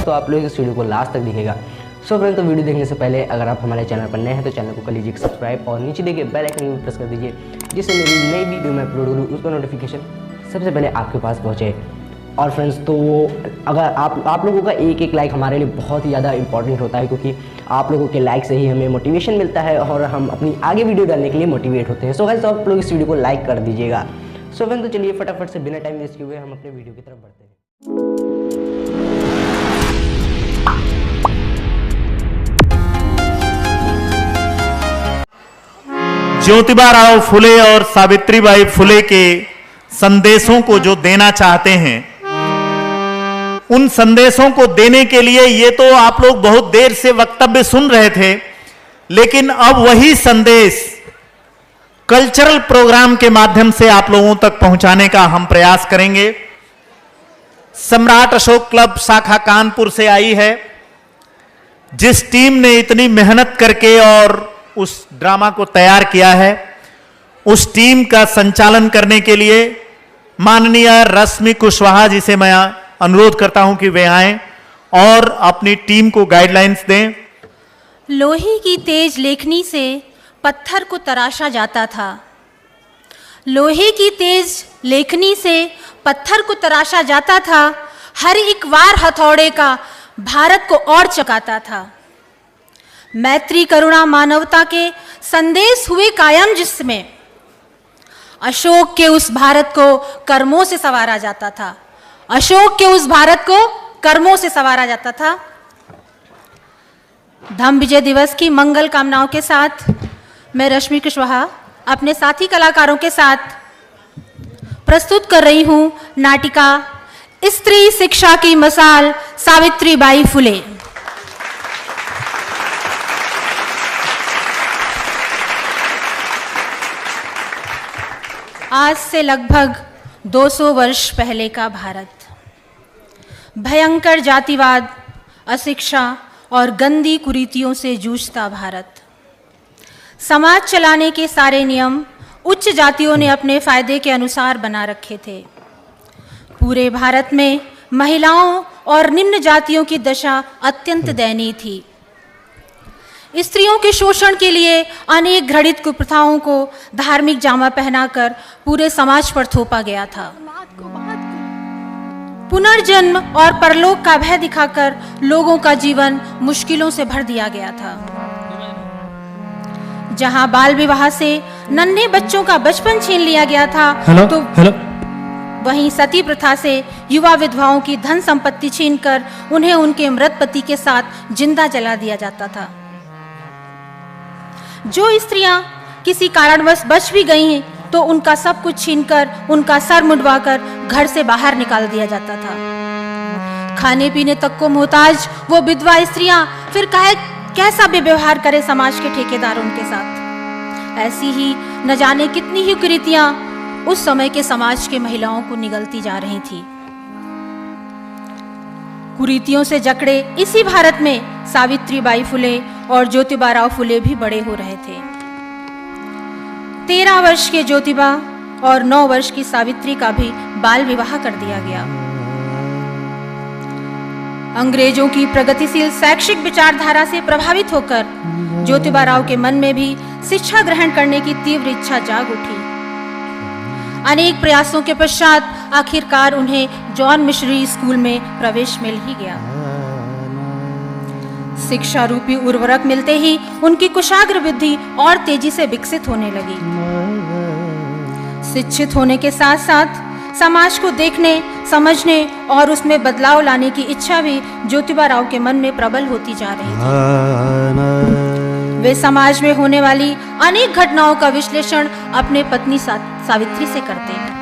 तो आप लोग इस वीडियो को लास्ट तक दिखेगा। सो फ्रेंड, तो वीडियो देखने से पहले अगर आप हमारे चैनल पर नए हैं तो चैनल को कर लीजिए सब्सक्राइब और नीचे देखिए बेल आइकन को प्रेस कर दीजिए, जिससे मेरी नई वीडियो में अपलोड करूँ उसका नोटिफिकेशन सबसे पहले आपके पास पहुँचे। और फ्रेंड्स, तो अगर आप लोगों का एक एक लाइक हमारे लिए बहुत ही ज़्यादा इंपॉर्टेंट होता है, क्योंकि आप लोगों के लाइक से ही हमें मोटिवेशन मिलता है और हम अपनी आगे वीडियो डालने के लिए मोटिवेट होते हैं। सो गाइस, आप लोग इस वीडियो को लाइक कर दीजिएगा। सो फ्रेंड्स, तो चलिए फटाफट से बिना टाइम वेस्ट किए हुए हम अपने वीडियो की तरफ बढ़ते हैं। ज्योतिबा राव फुले और सावित्रीबाई फुले के संदेशों को जो देना चाहते हैं, उन संदेशों को देने के लिए ये तो आप लोग बहुत देर से वक्तव्य सुन रहे थे, लेकिन अब वही संदेश कल्चरल प्रोग्राम के माध्यम से आप लोगों तक पहुंचाने का हम प्रयास करेंगे। सम्राट अशोक क्लब शाखा कानपुर से आई है, जिस टीम ने इतनी मेहनत करके और उस ड्रामा को तैयार किया है, उस टीम का संचालन करने के लिए माननीय रश्मि कुशवाहा जी से मैं अनुरोध करता हूं कि वे आएं और अपनी टीम को गाइडलाइंस दें। लोहे की तेज लेखनी से पत्थर को तराशा जाता था। लोहे की तेज लेखनी से पत्थर को तराशा जाता था। हर एक वार हथौड़े का भारत को और चकाता था। मैत्री, करुणा, मानवता के संदेश हुए कायम, जिसमें अशोक के उस भारत को कर्मों से संवारा जाता था। अशोक के उस भारत को कर्मों से संवारा जाता था। धम्म विजय दिवस की मंगल कामनाओं के साथ मैं रश्मि कुशवाहा अपने साथी कलाकारों के साथ प्रस्तुत कर रही हूं नाटिका स्त्री शिक्षा की मसाल सावित्रीबाई फुले। आज से लगभग 200 वर्ष पहले का भारत, भयंकर जातिवाद, अशिक्षा और गंदी कुरीतियों से जूझता भारत। समाज चलाने के सारे नियम उच्च जातियों ने अपने फायदे के अनुसार बना रखे थे। पूरे भारत में महिलाओं और निम्न जातियों की दशा अत्यंत दयनीय थी। स्त्रियों के शोषण के लिए अनेक घृणित कुप्रथाओं को धार्मिक जामा पहनाकर पूरे समाज पर थोपा गया था। पुनर्जन्म और परलोक का भय दिखाकर लोगों का जीवन मुश्किलों से भर दिया गया था। जहां बाल विवाह से नन्हे बच्चों का बचपन छीन लिया गया था, तो वहीं सती प्रथा से युवा विधवाओं की धन संपत्ति छीनकर उन्हें उनके मृत पति के साथ जिंदा जला दिया जाता था। जो स्त्रियां किसी कारणवश बच भी गई हैं, तो उनका सब कुछ छीनकर, उनका सर मुंडवाकर घर से बाहर निकाल दिया जाता था। खाने पीने तक को मोहताज वो विधवा स्त्रियां फिर कैसा व्यवहार करे समाज के ठेकेदार उनके साथ। ऐसी ही न जाने कितनी ही कुरीतियां उस समय के समाज के महिलाओं को निगलती जा रही थी। कुरीतियों से जकड़े इसी भारत में सावित्रीबाई फुले और ज्योतिबा राव फुले भी बड़े हो रहे थे। 13 वर्ष के ज्योतिबा और 9 वर्ष की सावित्री का भी बाल विवाह कर दिया गया। अंग्रेजों की प्रगतिशील शैक्षिक विचारधारा से प्रभावित होकर ज्योतिबा राव के मन में भी शिक्षा ग्रहण करने की तीव्र इच्छा जाग उठी। अनेक प्रयासों के पश्चात आखिरकार उन्हें जॉन मिशनरी स्कूल में प्रवेश मिल ही गया। शिक्षा रूपी उर्वरक मिलते ही उनकी कुशाग्र बुद्धि और तेजी से विकसित होने लगी। शिक्षित होने के साथ साथ समाज को देखने, समझने और उसमें बदलाव लाने की इच्छा भी ज्योतिबा राव के मन में प्रबल होती जा रही थी। वे समाज में होने वाली अनेक घटनाओं का विश्लेषण अपने पत्नी सावित्री से करते हैं।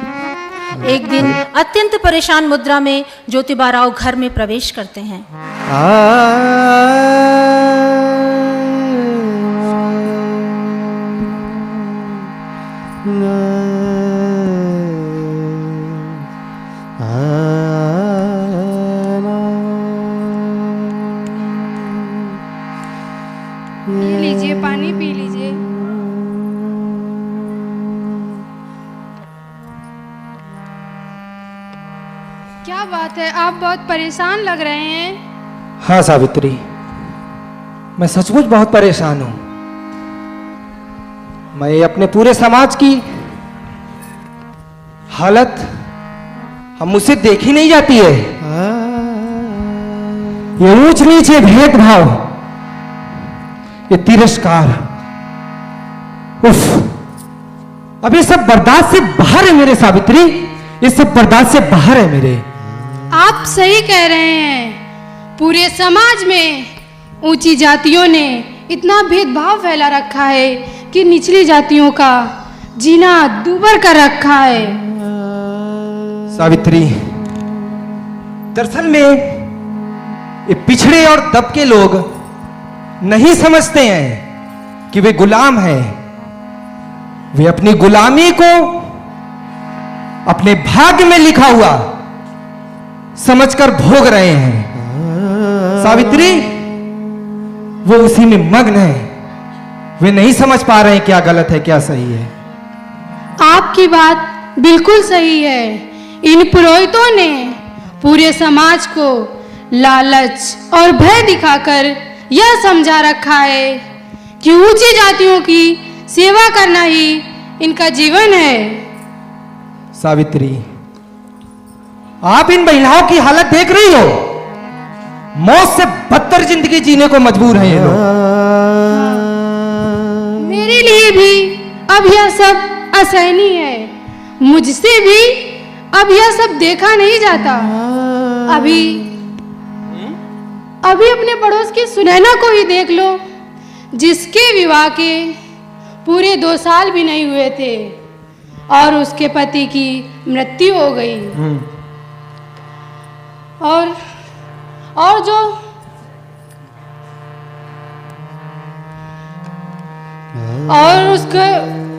एक दिन अत्यंत परेशान मुद्रा में ज्योतिबा राव घर में प्रवेश करते हैं। ये लीजिए, पानी पी लीजिए। क्या बात है, आप बहुत परेशान लग रहे हैं। हाँ सावित्री, मैं सचमुच बहुत परेशान हूं। मैं अपने पूरे समाज की हालत हम मुझसे देखी नहीं जाती है। ये ऊंच नीच, ये भेदभाव, ये तिरस्कार, उफ, अब ये सब बर्दाश्त से बाहर है मेरे सावित्री, ये सब बर्दाश्त से बाहर है मेरे। आप सही कह रहे हैं। पूरे समाज में ऊंची जातियों ने इतना भेदभाव फैला रखा है कि निचली जातियों का जीना दूभर कर रखा है। सावित्री, दरअसल में ये पिछड़े और दबके लोग नहीं समझते हैं कि वे गुलाम हैं। वे अपनी गुलामी को अपने भाग्य में लिखा हुआ समझकर भोग रहे हैं। सावित्री, वो उसी में मग्न है। वे नहीं समझ पा रहे हैं क्या गलत है क्या सही है। आपकी बात बिल्कुल सही है। इन पुरोहितों ने पूरे समाज को लालच और भय दिखाकर यह समझा रखा है कि ऊंची जातियों की सेवा करना ही इनका जीवन है। सावित्री, आप इन महिलाओं की हालत देख रही हो। मौत से बदतर जिंदगी जीने को मजबूर हैं ये लोग। मेरे लिए भी अब यह सब असहनीय है। मुझसे भी अब यह सब देखा नहीं जाता। अभी अपने पड़ोस की सुनैना को ही देख लो, जिसके विवाह के पूरे 2 साल भी नहीं हुए थे और उसके पति की मृत्यु हो गई। और जो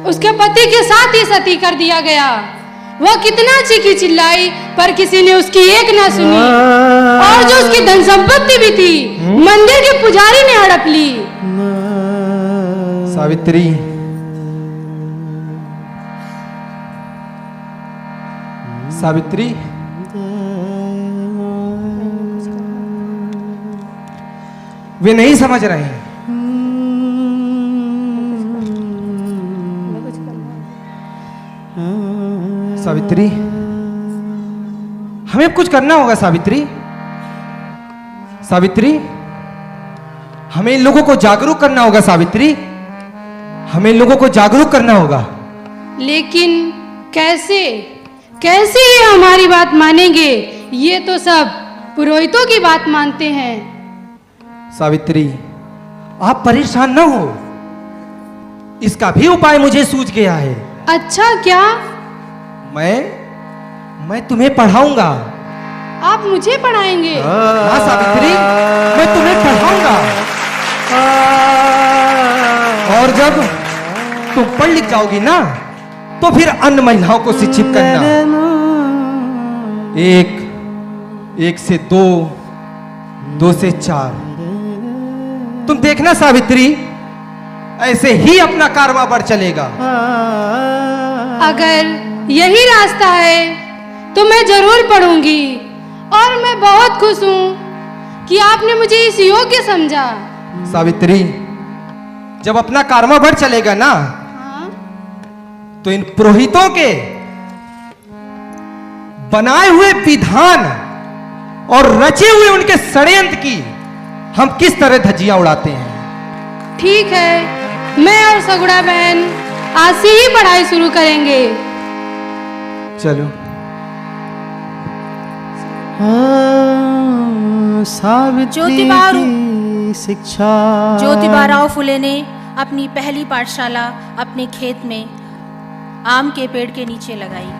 उसके पति के साथ ही सती कर दिया गया। वह कितना चीखी चिल्लाई पर किसी ने उसकी एक ना सुनी। और जो उसकी धन संपत्ति भी थी, मंदिर के पुजारी ने हड़प ली। सावित्री, सावित्री, वे नहीं समझ रहे हैं। सावित्री, हमें कुछ करना होगा। सावित्री, सावित्री, हमें इन लोगों को जागरूक करना होगा। सावित्री, हमें इन लोगों को जागरूक करना होगा। लेकिन कैसे कैसे ये हमारी बात मानेंगे? ये तो सब पुरोहितों की बात मानते हैं। सावित्री, आप परेशान न हो, इसका भी उपाय मुझे सूझ गया है। अच्छा, क्या? मैं तुम्हें पढ़ाऊंगा। आप मुझे पढ़ाएंगे? हाँ सावित्री, मैं तुम्हें पढ़ाऊंगा। और जब तुम पढ़ लिख जाओगी ना, तो फिर अन्य महिलाओं को शिक्षित करना। एक से 2, 2 से 4। तुम देखना सावित्री, ऐसे ही अपना कारवां बढ़ चलेगा। अगर यही रास्ता है तो मैं जरूर पढ़ूंगी। और मैं बहुत खुश हूं कि आपने मुझे इस योग्य समझा। सावित्री, जब अपना कारवां बढ़ चलेगा ना, तो इन पुरोहितों के बनाए हुए विधान और रचे हुए उनके षड्यंत्र की हम किस तरह धज्जियां उड़ाते हैं। ठीक है, मैं और सगुड़ा बहन आज से ही पढ़ाई शुरू करेंगे। चलो। ज्योतिबा राव फुले ने अपनी पहली पाठशाला अपने खेत में आम के पेड़ के नीचे लगाई।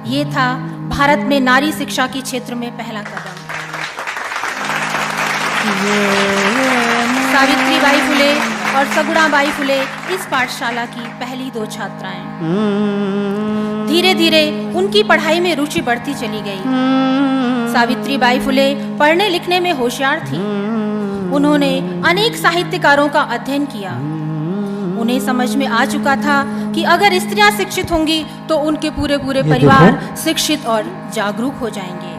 ये था भारत में नारी शिक्षा के क्षेत्र में पहला कदम। सावित्रीबाई फुले और सगुणाबाई फुले इस पाठशाला की पहली 2 छात्राएं। धीरे धीरे उनकी पढ़ाई में रुचि बढ़ती चली गई। सावित्रीबाई फुले पढ़ने लिखने में होशियार थी। उन्होंने अनेक साहित्यकारों का अध्ययन किया। उन्हें समझ में आ चुका था कि अगर स्त्रियां शिक्षित होंगी तो उनके पूरे परिवार शिक्षित और जागरूक हो जाएंगे।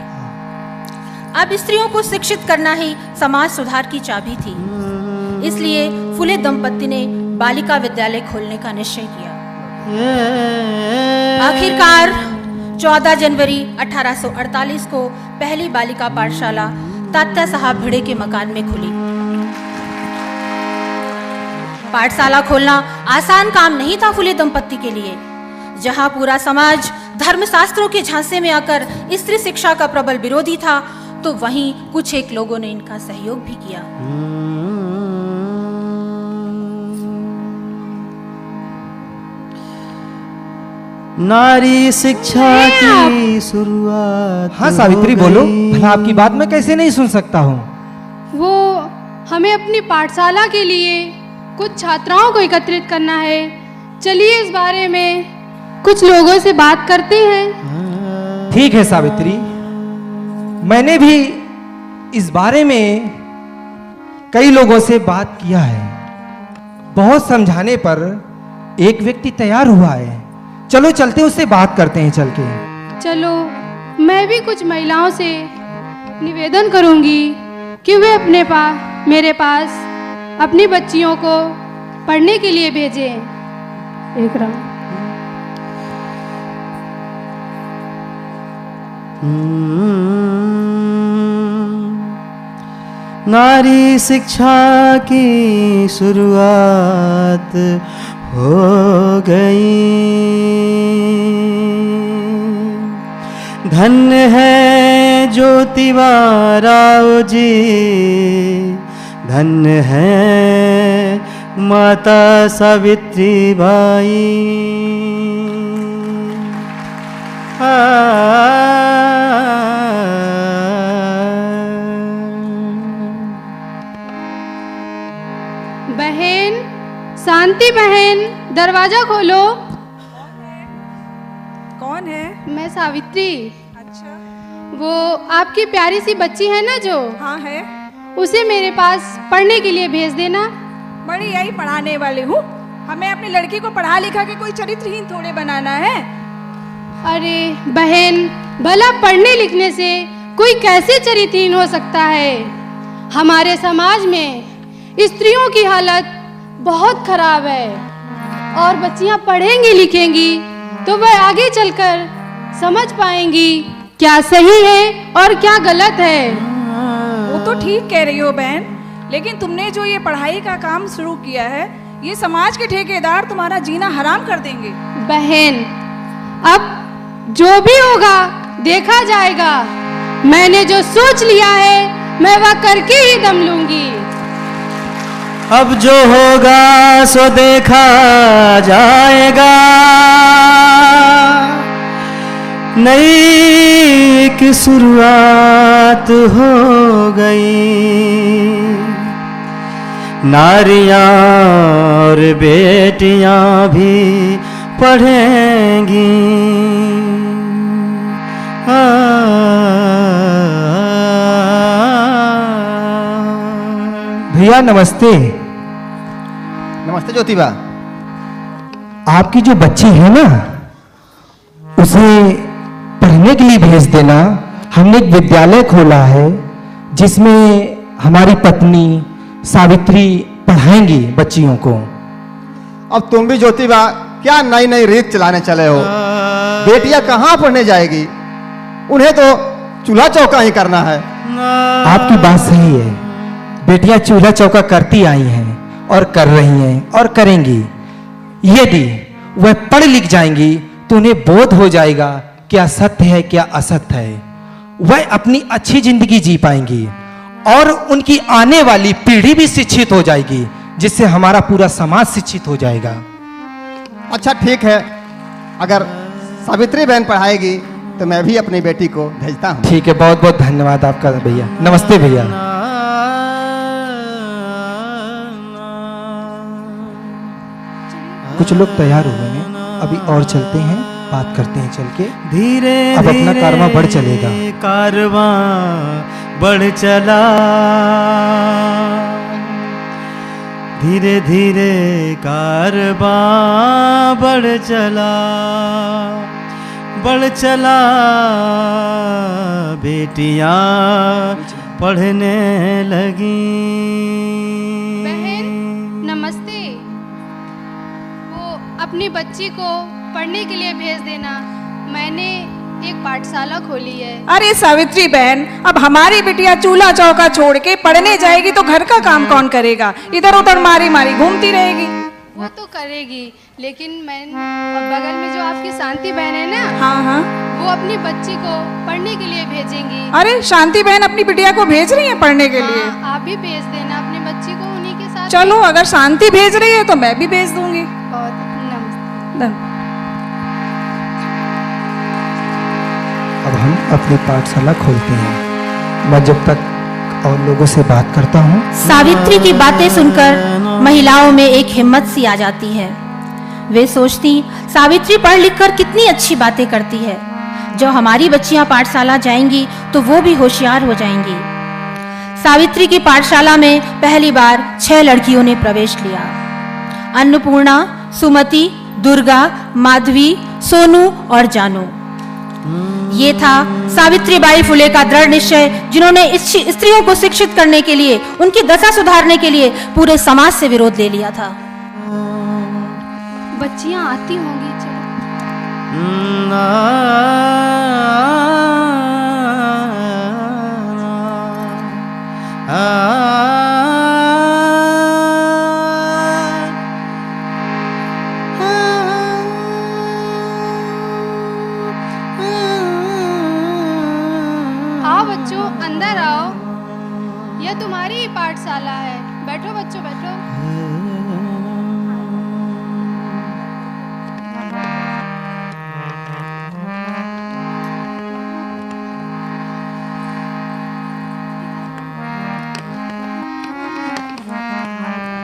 अब स्त्रियों को शिक्षित करना ही समाज सुधार की चाबी थी। इसलिए फुले दंपत्ति ने बालिका विद्यालय खोलने का निश्चय किया। आखिरकार 14 जनवरी 1848 को पहली बालिका पाठशाला तात्या साहब भिड़े के मकान में खुली। पाठशाला खोलना आसान काम नहीं था फुले दंपत्ति के लिए। जहां पूरा समाज धर्मशास्त्रों के झांसे में आकर स्त्री शिक्षा का प्रबल विरोधी था, तो वहीं कुछ एक लोगों ने इनका सहयोग भी किया। नारी शिक्षा की शुरुआत। हाँ सावित्री बोलो, भला आपकी बात मैं कैसे नहीं सुन सकता हूँ। वो हमें अपनी पाठशाला के लिए कुछ छात्राओं को एकत्रित करना है। चलिए इस बारे में कुछ लोगों से बात करते हैं। ठीक है सावित्री, मैंने भी इस बारे में कई लोगों से बात किया है। बहुत समझाने पर एक व्यक्ति तैयार हुआ है। चलो चलते उससे बात करते हैं चल के। चलो, मैं भी कुछ महिलाओं से निवेदन करूंगी कि वे मेरे पास अपनी बच्चियों को पढ़ने के लिए भेजें। एक राउंड। नारी शिक्षा की शुरुआत हो गई। धन्य है ज्योतिबा राव जी, धन्य है माता सावित्री बाई। बहन शांति बहन, दरवाजा खोलो। कौन है? मैं सावित्री। अच्छा। वो आपकी प्यारी सी बच्ची है ना जो? हाँ है। उसे मेरे पास पढ़ने के लिए भेज देना। बड़ी यही पढ़ाने वाली हूँ। हमें अपनी लड़की को पढ़ा लिखा के कोई चरित्रहीन थोड़े बनाना है। अरे बहन, भला पढ़ने लिखने से कोई कैसे चरित्रहीन हो सकता है? हमारे समाज में स्त्रियों की हालत बहुत खराब है, और बच्चियां पढ़ेंगी लिखेंगी तो वह आगे चलकर समझ पाएंगी क्या सही है और क्या गलत है। वो तो ठीक कह रही हो बहन, लेकिन तुमने जो ये पढ़ाई का काम शुरू किया है, ये समाज के ठेकेदार तुम्हारा जीना हराम कर देंगे। बहन, अब जो भी होगा देखा जाएगा। मैंने जो सोच लिया है मैं वह करके ही दम लूंगी। अब जो होगा सो देखा जाएगा। नई एक शुरुआत हो गई। नारियां और बेटियां भी पढ़ेंगी। भैया नमस्ते। नमस्ते ज्योतिबा। आपकी जो बच्ची है ना, उसे पढ़ने के लिए भेज देना। हमने एक विद्यालय खोला है जिसमें हमारी पत्नी सावित्री पढ़ाएंगी बच्चियों को। अब तुम भी ज्योतिबा क्या नई नई रीत चलाने चले हो? बेटियां कहाँ पढ़ने जाएगी? उन्हें तो चूल्हा चौका ही करना है। आपकी बात सही है। बेटियां चूल्हा चौका करती आई हैं और कर रही हैं और करेंगी। यदि वह पढ़ लिख जाएंगी तो उन्हें बोध हो जाएगा क्या सत्य है क्या असत्य है। वह अपनी अच्छी जिंदगी जी पाएंगी और उनकी आने वाली पीढ़ी भी शिक्षित हो जाएगी, जिससे हमारा पूरा समाज शिक्षित हो जाएगा। अच्छा ठीक है, अगर सावित्री बहन पढ़ाएगी तो मैं भी अपनी बेटी को भेजता हूँ। ठीक है, बहुत बहुत धन्यवाद आपका भैया। नमस्ते भैया। कुछ लोग तैयार हुए हैं, अभी और चलते हैं, बात करते हैं चल के। धीरे अब अपना कारवां बढ़ चलेगा। कारवां बढ़ चला। धीरे धीरे कारवां बढ़ चला। बढ़ चला बेटियां पढ़ने लगी। बहन नमस्ते। वो अपनी बच्ची को पढ़ने के लिए भेज देना, मैंने एक पाठशाला खोली है। अरे सावित्री बहन, अब हमारी बिटिया चूल्हा चौका छोड़ के पढ़ने जाएगी तो घर का काम कौन करेगा? इधर उधर मारी मारी घूमती रहेगी। वो तो करेगी, लेकिन मैं बगल में जो आपकी शांति बहन है ना, हाँ हाँ, वो अपनी बच्ची को पढ़ने के लिए भेजेंगी। अरे शांति बहन अपनी बिटिया को भेज रही है पढ़ने के लिए? हाँ, आप भी भेज देना अपनी बच्ची को उन्हीं के साथ। चलो, अगर शांति भेज रही है तो मैं भी भेज दूंगी। बहुत नमस्ते। अब हम अपनी पाठशाला खोलते हैं। मैं जब तक और लोगों से बात करता हूँ। सावित्री की बातें सुनकर महिलाओं में एक हिम्मत सी आ जाती है। वे सोचती, सावित्री पढ़ लिख कर कितनी अच्छी बातें करती है, जो हमारी बच्चियां पाठशाला जाएंगी तो वो भी होशियार हो जाएंगी। सावित्री की पाठशाला में पहली बार 6 लड़कियों ने प्रवेश लिया। अन्नपूर्णा, सुमति, दुर्गा, माधवी, सोनू और जानू। ये था सावित्रीबाई फुले का दृढ़ निश्चय, जिन्होंने स्त्रियों को शिक्षित करने के लिए, उनकी दशा सुधारने के लिए पूरे समाज से विरोध ले लिया था। बच्चियां आती होंगी, चलो। आओ बच्चों, अंदर आओ। यह तुम्हारी ही पाठशाला है। बैठो बच्चों, बैठो।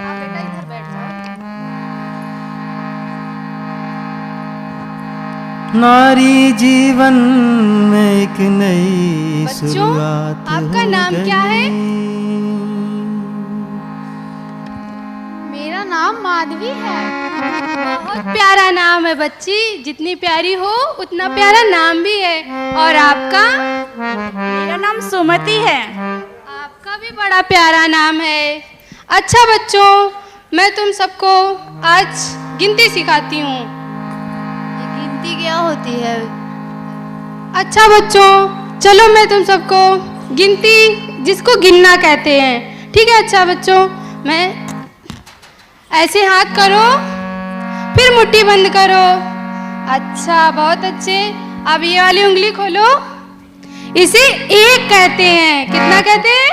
आप बेटा इधर बैठ जाओ। नारी जीवन में एक नई बच्चों, शुरुआत आपका हो नाम क्या है? गई। मेरा नाम माधवी है। बहुत प्यारा नाम है बच्ची, जितनी प्यारी हो उतना प्यारा नाम भी है। और आपका? मेरा नाम सुमति है। आपका भी बड़ा प्यारा नाम है। अच्छा बच्चों, मैं तुम सबको आज गिनती सिखाती हूँ। गिनती क्या होती है? अच्छा बच्चों, चलो मैं तुम सबको गिनती, जिसको गिनना कहते हैं, ठीक है? अच्छा बच्चों, मैं ऐसे हाथ करो, फिर मुट्ठी बंद करो। अच्छा, बहुत अच्छे। अब ये वाली उंगली खोलो, इसे 1 कहते हैं। कितना कहते हैं?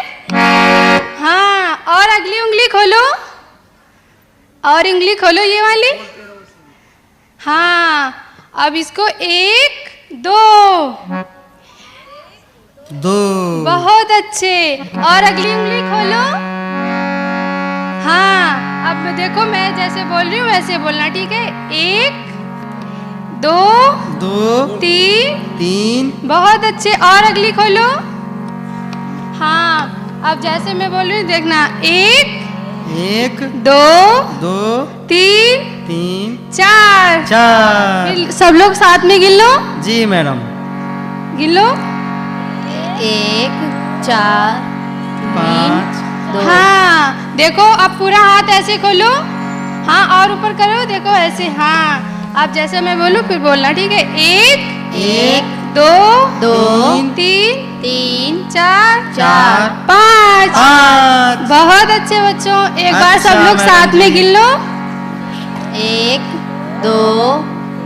हाँ, और अगली उंगली खोलो, और उंगली खोलो ये वाली। हाँ, अब इसको 1 2 2। बहुत अच्छे। और अगली उंगली खोलो। हाँ, अब देखो मैं जैसे बोल रही हूँ वैसे बोलना, ठीक है? 1 2 2 3। बहुत अच्छे। और अगली खोलो। हाँ, अब जैसे मैं बोल रही हूँ देखना। 1 2 3 4। सब लोग साथ में गिन लो। जी मैडम। गिन लो। 1 4 5 2। हाँ, देखो अब पूरा हाथ ऐसे खोलो। हाँ, और ऊपर करो, देखो ऐसे। हाँ, अब जैसे मैं बोलूँ फिर बोलना, ठीक है? 1 2 3 4 5। बहुत अच्छे बच्चों, एक बार सब लोग साथ में गिन लो। 1 2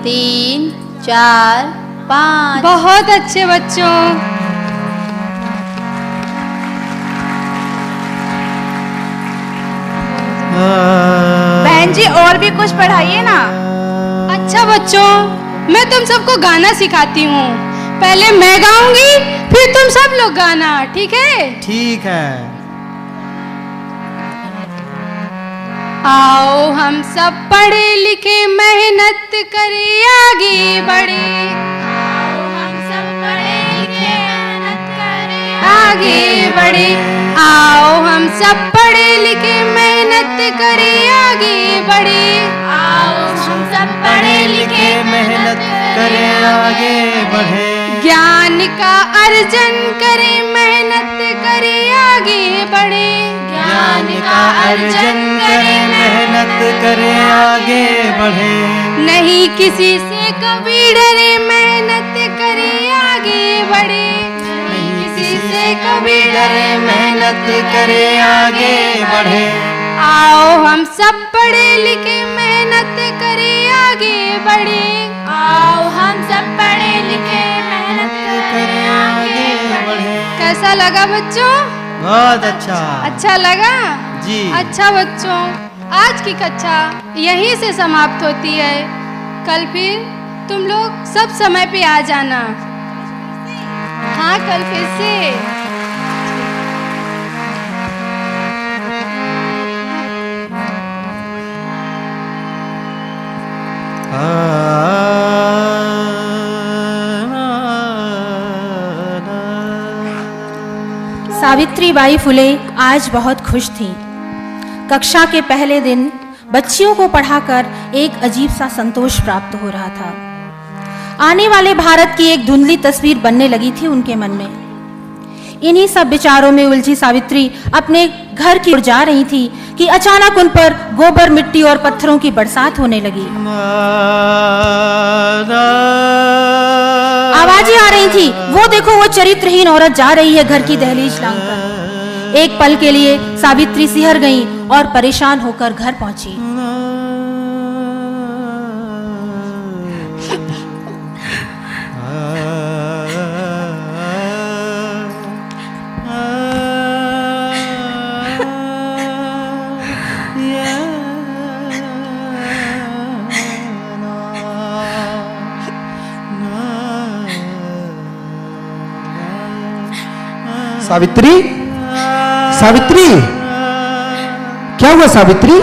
3 4 5। बहुत अच्छे बच्चों। बहन जी, और भी कुछ पढ़ाइए ना। अच्छा बच्चों, मैं तुम सबको गाना सिखाती हूँ। पहले मैं गाऊंगी, फिर तुम सब लोग गाना, ठीक है? ठीक है। आओ हम सब पढ़े लिखे मेहनत करे आगे बढ़े। आओ हम सब पढ़े लिखे मेहनत करे आगे बढ़े। आओ हम सब पढ़े लिखे मेहनत करे आगे बढ़े। आओ हम सब पढ़े लिखे मेहनत करें आगे बढ़े। ज्ञान का अर्जन करें, मेहनत करें आगे बढ़े। ज्ञान का अर्जन करें, मेहनत करें आगे बढ़े। नहीं किसी से कभी डरे, मेहनत करें आगे बढ़े। नहीं किसी से कभी डरे, मेहनत करें आगे बढ़े। आओ हम सब पढ़े लिखे मेहनत करें आगे बढ़े। आओ हम सब पढ़े लिखे मेहनत करें आगे बढ़े। कैसा लगा बच्चों? बहुत अच्छा। अच्छा लगा जी। अच्छा बच्चों, आज की कक्षा यहीं से समाप्त होती है। कल फिर तुम लोग सब समय पे आ जाना। हाँ, कल फिर से। सावित्रीबाई फुले आज बहुत खुश थीं। कक्षा के पहले दिन बच्चियों को पढ़ाकर एक अजीब सा संतोष प्राप्त हो रहा था। आने वाले भारत की एक धुंधली तस्वीर बनने लगी थी उनके मन में। इन्हीं सब विचारों में उलझी सावित्री अपने घर की ओर जा रही थी कि अचानक उन पर गोबर, मिट्टी और पत्थरों की बरसात होने लगी। आवाजें आ रही थी। वो देखो, वो चरित्रहीन औरत जा रही है घर की दहलीज लांघकर। एक पल के लिए सावित्री सिहर गई और परेशान होकर घर पहुंची। सावित्री, सावित्री, क्या हुआ सावित्री?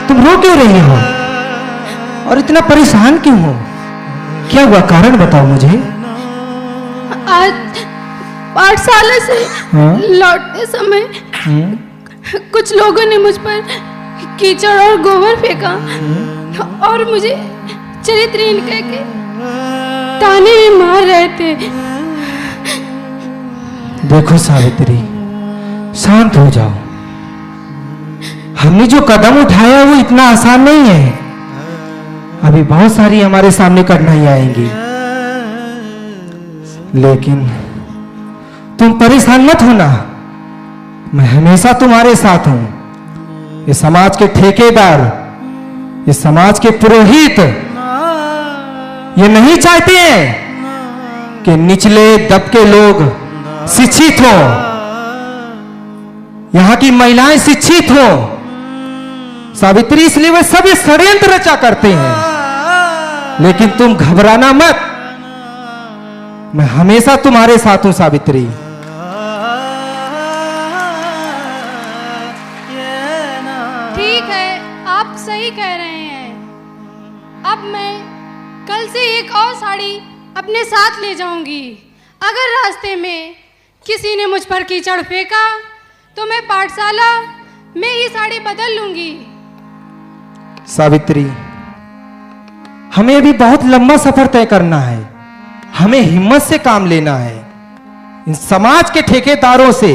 तुम रो क्यों रही हो और इतना परेशान क्यों हो? क्या हुआ, कारण बताओ मुझे। आज पाठशाला से लौटते समय कुछ लोगों ने मुझ पर कीचड़ और गोबर फेंका और मुझे चरित्रहीन कह के ताने भी मार रहे थे। देखो सावित्री, शांत हो जाओ। हमने जो कदम उठाया वो इतना आसान नहीं है। अभी बहुत सारी हमारे सामने कठिनाइयां आएंगी, लेकिन तुम परेशान मत होना। मैं हमेशा तुम्हारे साथ हूं। ये समाज के ठेकेदार, ये समाज के पुरोहित ये नहीं चाहते हैं कि निचले दबके लोग शिक्षित हो, यहां की महिलाएं शिक्षित हो। सावित्री, इसलिए वे सभी षड्यंत्र रचा करते हैं। लेकिन तुम घबराना मत, मैं हमेशा तुम्हारे साथ हूं सावित्री। ठीक है, आप सही कह रहे हैं। अब मैं कल से एक और साड़ी अपने साथ ले जाऊंगी। अगर रास्ते में किसी ने मुझ पर कीचड़ फेंका तो मैं पाठशाला में ये साड़ी बदल लूंगी। सावित्री, हमें अभी बहुत लंबा सफर तय करना है। हमें हिम्मत से काम लेना है। इन समाज के ठेकेदारों से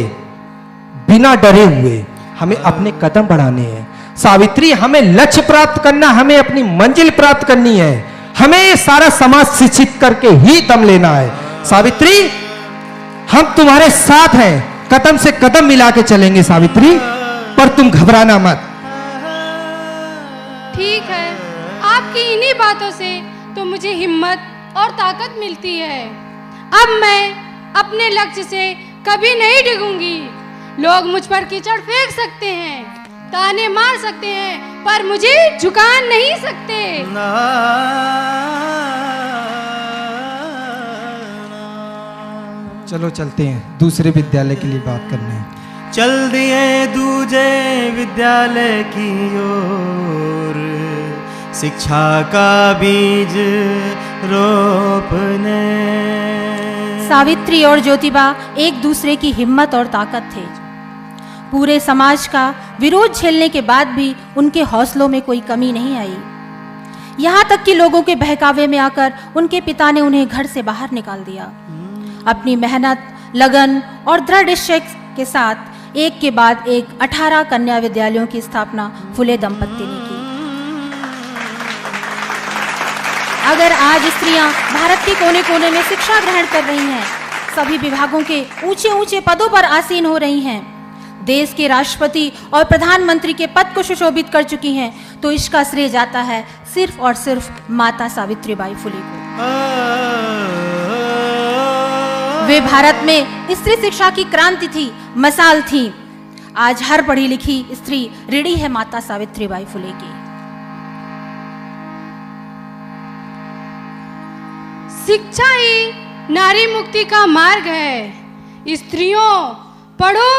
बिना डरे हुए हमें अपने कदम बढ़ाने हैं। सावित्री, हमें लक्ष्य प्राप्त करना, हमें अपनी मंजिल प्राप्त करनी है। हमें ये सारा समाज शिक्षित करके ही दम लेना है। सावित्री, हम तुम्हारे साथ हैं, कदम से कदम मिला के चलेंगे सावित्री, पर तुम घबराना मत। ठीक है, आपकी इन्हीं बातों से तो मुझे हिम्मत और ताकत मिलती है। अब मैं अपने लक्ष्य से कभी नहीं डिगूंगी। लोग मुझ पर कीचड़ फेंक सकते हैं, ताने मार सकते हैं, पर मुझे झुका नहीं सकते। चलो चलते हैं दूसरे विद्यालय के लिए बात करने। चल दिए दूजे विद्यालय की ओर, शिक्षा का बीज रोपने। सावित्री और ज्योतिबा एक दूसरे की हिम्मत और ताकत थे। पूरे समाज का विरोध झेलने के बाद भी उनके हौसलों में कोई कमी नहीं आई। यहाँ तक कि लोगों के बहकावे में आकर उनके पिता ने उन्हें घर से बाहर निकाल दिया। अपनी मेहनत, लगन और दृढ़ निश्चय के साथ एक के बाद एक 18 कन्या विद्यालयों की स्थापना फुले दंपत्ति ने की। अगर आज स्त्रियां भारत के कोने कोने में शिक्षा ग्रहण कर रही हैं, सभी विभागों के ऊंचे ऊंचे पदों पर आसीन हो रही हैं, देश के राष्ट्रपति और प्रधानमंत्री के पद को सुशोभित कर चुकी हैं, तो इसका श्रेय जाता है सिर्फ और सिर्फ माता सावित्रीबाई फुले को। वे भारत में स्त्री शिक्षा की क्रांति थी, मसाल थी। आज हर पढ़ी लिखी स्त्री ऋणी है माता सावित्रीबाई फुले की। शिक्षा ही नारी मुक्ति का मार्ग है। स्त्रियों, पढ़ो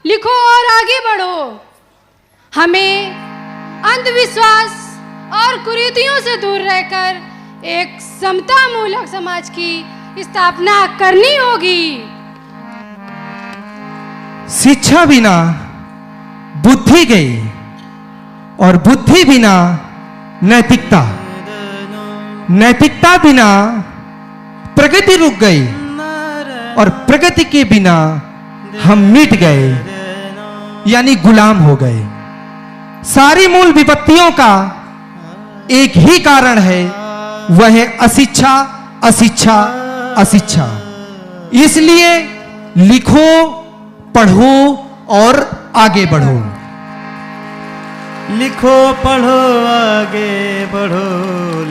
लिखो और आगे बढ़ो। हमें अंधविश्वास और कुरीतियों से दूर रहकर एक समता मूलक समाज की स्थापना करनी होगी। शिक्षा बिना बुद्धि गई और बुद्धि बिना नैतिकता, नैतिकता बिना प्रगति रुक गई और प्रगति के बिना हम मिट गए, यानी गुलाम हो गए। सारी मूल विपत्तियों का एक ही कारण है, वह है अशिक्षा, अशिक्षा, अशिक्षा। इसलिए लिखो, पढ़ो और आगे बढ़ो। लिखो पढ़ो आगे बढ़ो,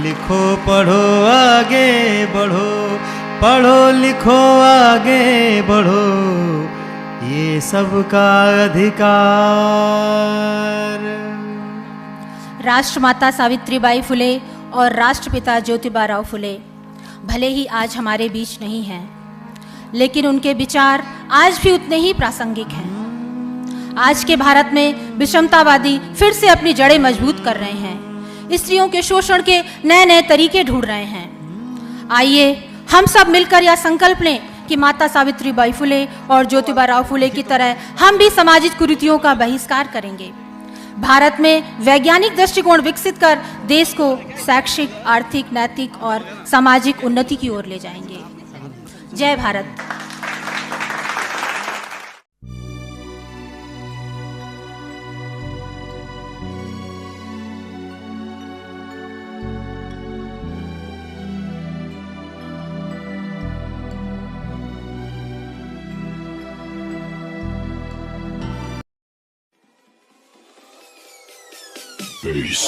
लिखो पढ़ो आगे बढ़ो, पढ़ो लिखो आगे बढ़ो, ये सबका अधिकार। राष्ट्रमाता सावित्रीबाई फुले और राष्ट्रपिता ज्योतिबा फुले भले ही आज हमारे बीच नहीं हैं, लेकिन उनके विचार आज भी उतने ही प्रासंगिक हैं। आज के भारत में विषमतावादी फिर से अपनी जड़ें मजबूत कर रहे हैं, स्त्रियों के शोषण के नए नए तरीके ढूंढ रहे हैं। आइए हम सब मिलकर यह संकल्प लें कि माता सावित्रीबाई फुले और ज्योतिबा फुले की तरह हम भी सामाजिक कुरीतियों का बहिष्कार करेंगे। भारत में वैज्ञानिक दृष्टिकोण विकसित कर देश को शैक्षिक, आर्थिक, नैतिक और सामाजिक उन्नति की ओर ले जाएंगे। जय भारत। Peace.